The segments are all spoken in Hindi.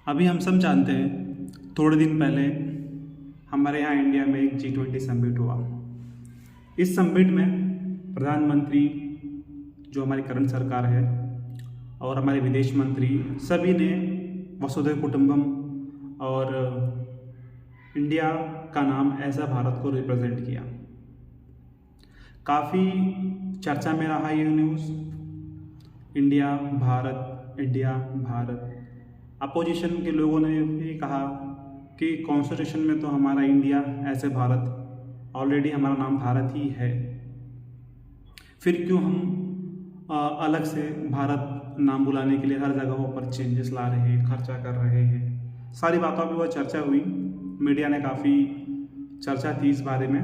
अभी हम सब जानते हैं, थोड़े दिन पहले हमारे यहाँ इंडिया में एक G20 समिट हुआ। इस समिट में प्रधानमंत्री, जो हमारी करंट सरकार है, और हमारे विदेश मंत्री सभी ने वसुधैव कुटुंबकम और इंडिया का नाम ऐसा भारत को रिप्रेजेंट किया। काफ़ी चर्चा में रहा ये news, India Bharat, India Bharat. Opposition के लोगों ने भी कहा कि कॉन्स्टिट्यूशन में तो हमारा इंडिया ऐसे भारत, ऑलरेडी हमारा नाम भारत ही है, फिर क्यों हम अलग से भारत नाम बुलाने के लिए हर जगहों पर चेंजेस ला रहे हैं, खर्चा कर रहे हैं। सारी बातों पर वह चर्चा हुई, मीडिया ने काफ़ी चर्चा थी इस बारे में।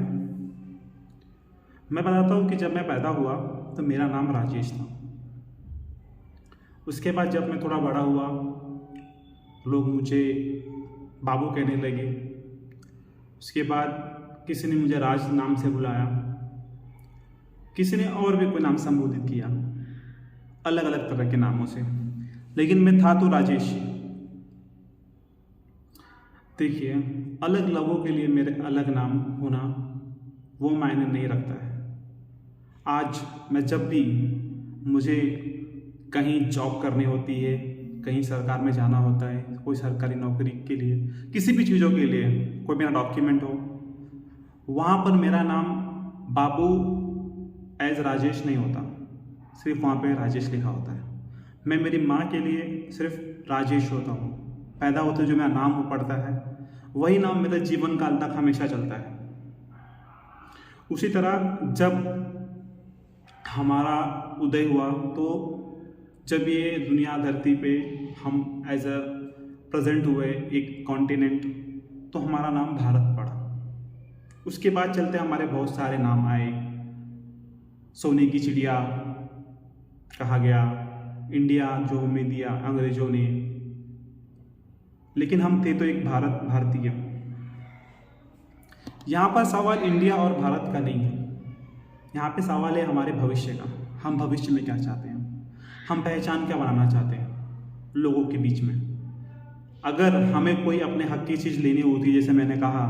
मैं बताता हूँ कि जब मैं पैदा हुआ तो मेरा नाम राजेश था। उसके बाद जब मैं थोड़ा बड़ा हुआ, लोग मुझे बाबू कहने लगे। उसके बाद किसी ने मुझे राज नाम से बुलाया, किसी ने और भी कोई नाम संबोधित किया, अलग अलग तरह के नामों से, लेकिन मैं था तो राजेश। देखिए, अलग लोगों के लिए मेरे अलग नाम होना वो मायने नहीं रखता है। आज मैं जब भी मुझे कहीं जॉब करनी होती है, कहीं सरकार में जाना होता है, कोई सरकारी नौकरी के लिए, किसी भी चीज़ों के लिए, कोई मेरा डॉक्यूमेंट हो, वहाँ पर मेरा नाम बाबू एज राजेश नहीं होता, सिर्फ वहाँ पे राजेश लिखा होता है। मैं मेरी माँ के लिए सिर्फ राजेश होता हूँ। पैदा होते जो मेरा नाम पड़ता है, वही नाम मेरे जीवन काल तक हमेशा चलता है। उसी तरह जब हमारा उदय हुआ, तो जब ये दुनिया धरती पे हम एज अ प्रेजेंट हुए एक कॉन्टिनेंट, तो हमारा नाम भारत पड़ा। उसके बाद चलते हमारे बहुत सारे नाम आए। सोने की चिड़िया कहा गया, इंडिया जो हमें दिया अंग्रेजों ने, लेकिन हम थे तो एक भारतीय। यहाँ पर सवाल इंडिया और भारत का नहीं है, यहाँ पे सवाल है हमारे भविष्य का। हम भविष्य में क्या चाहते हैं, हम पहचान क्या बनाना चाहते हैं लोगों के बीच में। अगर हमें कोई अपने हक की चीज़ लेनी होती है, जैसे मैंने कहा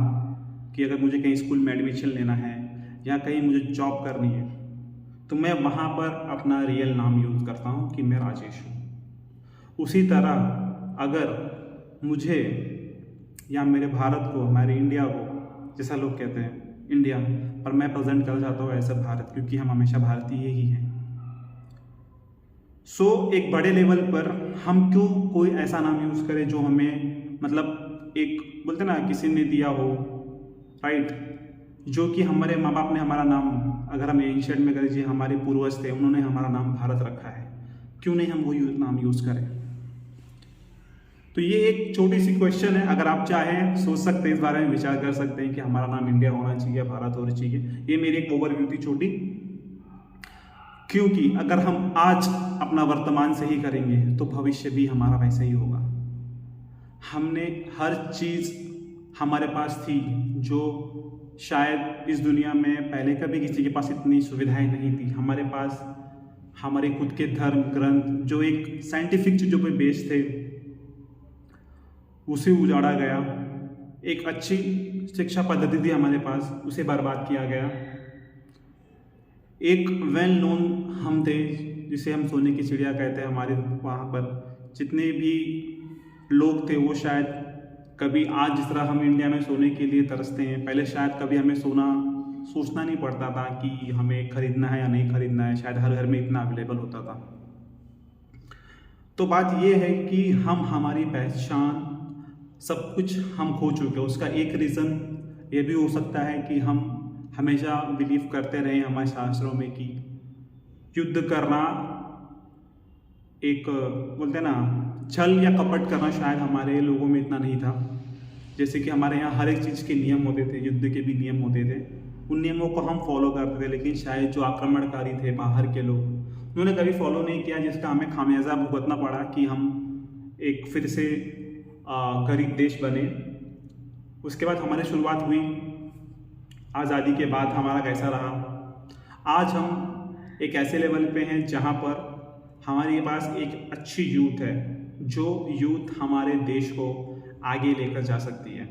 कि अगर मुझे कहीं स्कूल में एडमिशन लेना है या कहीं मुझे जॉब करनी है, तो मैं वहाँ पर अपना रियल नाम यूज़ करता हूँ कि मैं राजेश हूँ। उसी तरह अगर मुझे या मेरे भारत को, हमारे इंडिया को, जैसा लोग कहते हैं इंडिया, पर मैं प्रेजेंट करना चाहता हूँ ऐसा भारत, क्योंकि हम हमेशा भारतीय ही हैं। एक बड़े लेवल पर हम क्यों कोई ऐसा नाम यूज़ करें जो हमें, मतलब एक बोलते ना, किसी ने दिया हो, राइट, जो कि हमारे माँ बाप ने हमारा नाम, अगर हम एंशिएंट में करें, जी हमारे पूर्वज थे, उन्होंने हमारा नाम भारत रखा है, क्यों नहीं हम वो नाम यूज़ करें। तो ये एक छोटी सी क्वेश्चन है, अगर आप चाहें सोच सकते हैं, इस बारे में विचार कर सकते हैं कि हमारा नाम इंडिया होना चाहिए, भारत होना चाहिए। ये मेरी एक ओवरव्यू थी छोटी, क्योंकि अगर हम आज अपना वर्तमान सही करेंगे तो भविष्य भी हमारा वैसा ही होगा। हमने हर चीज़ हमारे पास थी जो शायद इस दुनिया में पहले कभी किसी के पास इतनी सुविधाएं नहीं थी। हमारे पास हमारे खुद के धर्म ग्रंथ, जो एक साइंटिफिक चीज़ों पे बेस्ड थे, उसे उजाड़ा गया। एक अच्छी शिक्षा पद्धति थी हमारे पास, उसे बर्बाद किया गया। एक वेल नोन हम थे, जिसे हम सोने की चिड़िया कहते हैं। हमारे वहाँ पर जितने भी लोग थे, वो शायद कभी आज जिस तरह हम इंडिया में सोने के लिए तरसते हैं, पहले शायद कभी हमें सोना सोचना नहीं पड़ता था कि हमें खरीदना है या नहीं खरीदना है, शायद हर घर में इतना अवेलेबल होता था। तो बात ये है कि हम, हमारी पहचान, सब कुछ हम खो चुके हैं। उसका एक रीज़न ये भी हो सकता है कि हम हमेशा बिलीव करते रहे हमारे शास्त्रों में कि युद्ध करना, एक बोलते ना, छल या कपट करना शायद हमारे लोगों में इतना नहीं था। जैसे कि हमारे यहाँ हर एक चीज़ के नियम होते थे, युद्ध के भी नियम होते थे, उन नियमों को हम फॉलो करते थे, लेकिन शायद जो आक्रमणकारी थे बाहर के लोग, उन्होंने कभी फॉलो नहीं किया, जिसका हमें खामियाजा भुगतना पड़ा कि हम एक फिर से गरीब देश बने। उसके बाद हमारी शुरुआत हुई आज़ादी के बाद। हमारा कैसा रहा, आज हम एक ऐसे लेवल पे हैं जहाँ पर हमारे पास एक अच्छी यूथ है, जो यूथ हमारे देश को आगे लेकर जा सकती है।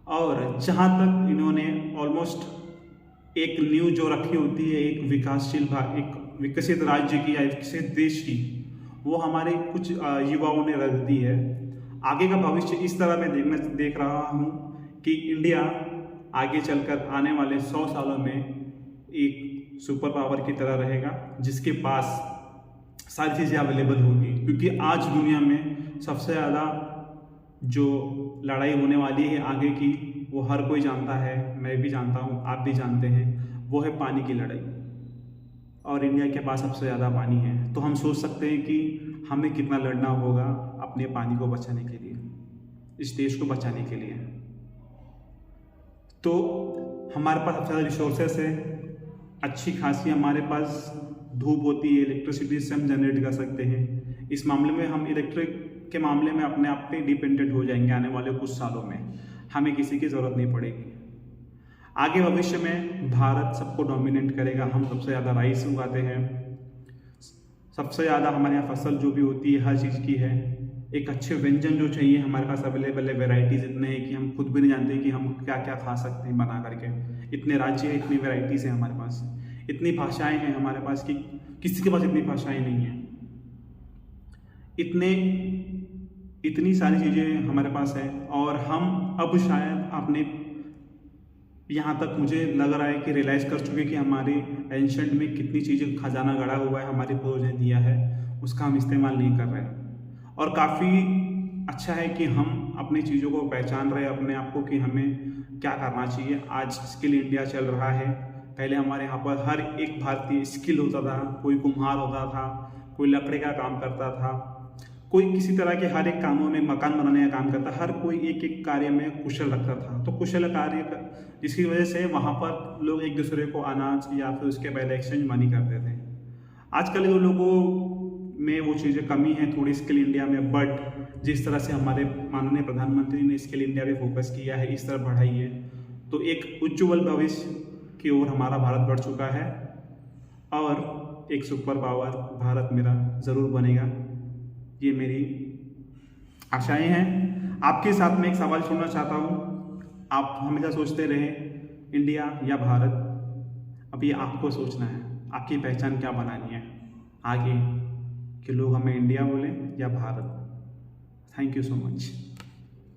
और जहाँ तक इन्होंने ऑलमोस्ट एक नींव जो रखी होती है एक विकासशील एक विकसित राज्य की या विकसित देश की, वो हमारे कुछ युवाओं ने रख दी है। आगे का भविष्य इस तरह मैं देख रहा हूँ कि इंडिया आगे चलकर आने वाले 100 सालों में एक सुपर पावर की तरह रहेगा, जिसके पास सारी चीज़ें अवेलेबल होगी। क्योंकि आज दुनिया में सबसे ज़्यादा जो लड़ाई होने वाली है आगे की, वो हर कोई जानता है, मैं भी जानता हूँ, आप भी जानते हैं, वो है पानी की लड़ाई। और इंडिया के पास सबसे ज़्यादा पानी है, तो हम सोच सकते हैं कि हमें कितना लड़ना होगा अपने पानी को बचाने के लिए, इस देश को बचाने के लिए। तो हमारे पास सबसे ज़्यादा रिसोर्सेस है, अच्छी खासी हमारे पास धूप होती है, इलेक्ट्रिसिटी से हम जनरेट कर सकते हैं। इस मामले में हम इलेक्ट्रिक के मामले में अपने आप पे डिपेंडेंट हो जाएंगे आने वाले कुछ सालों में, हमें किसी की ज़रूरत नहीं पड़ेगी। आगे भविष्य में भारत सबको डोमिनेट करेगा। हम सबसे ज़्यादा राइस उगाते हैं, सबसे ज़्यादा हमारे यहाँ फसल जो भी होती है हर चीज़ की है। एक अच्छे व्यंजन जो चाहिए हमारे पास अवेलेबल है, वेराइटीज़ इतने हैं कि हम खुद भी नहीं जानते कि हम क्या क्या खा सकते हैं बना करके। इतने राज्य हैं, इतनी वेराइटीज़ हैं हमारे पास, इतनी भाषाएं हैं हमारे पास कि किसी के पास इतनी भाषाएं नहीं हैं। इतनी सारी चीज़ें हमारे पास हैं और हम अब शायद अपने यहाँ तक मुझे लग रहा है कि रियलाइज़ कर चुके कि हमारे एंशंट में कितनी चीज़ें खजाना गड़ा हुआ है, हमारे पूर्वज ने दिया है, उसका हम इस्तेमाल नहीं कर रहे हैं। और काफ़ी अच्छा है कि हम अपनी चीज़ों को पहचान रहे हैं, अपने आप को, कि हमें क्या करना चाहिए। आज स्किल इंडिया चल रहा है। पहले हमारे यहाँ पर हर एक भारतीय स्किल होता था, कोई कुम्हार होता था, कोई लकड़ी का काम करता था, कोई किसी तरह के हर एक कामों में, मकान बनाने का काम करता, हर कोई एक एक कार्य में कुशल रखता था। तो कुशल कार्य जिसकी वजह से वहाँ पर लोग एक दूसरे को अनाज या फिर उसके पहले एक्सचेंज मनी करते थे। आजकल जो लोगों में वो चीज़ें कमी है थोड़ी स्किल इंडिया में, बट जिस तरह से हमारे माननीय प्रधानमंत्री ने स्किल इंडिया पे फोकस किया है, इस तरह बढ़ाई है, तो एक उज्ज्वल भविष्य की ओर हमारा भारत बढ़ चुका है और एक सुपर पावर भारत मेरा ज़रूर बनेगा। ये मेरी आशाएं हैं। आपके साथ में एक सवाल छोड़ना चाहता हूँ। आप हमेशा सोचते रहे इंडिया या भारत, अब ये आपको सोचना है, आपकी पहचान क्या बनानी है आगे, कि लोग हमें इंडिया बोलें या Bharat. Thank you so much.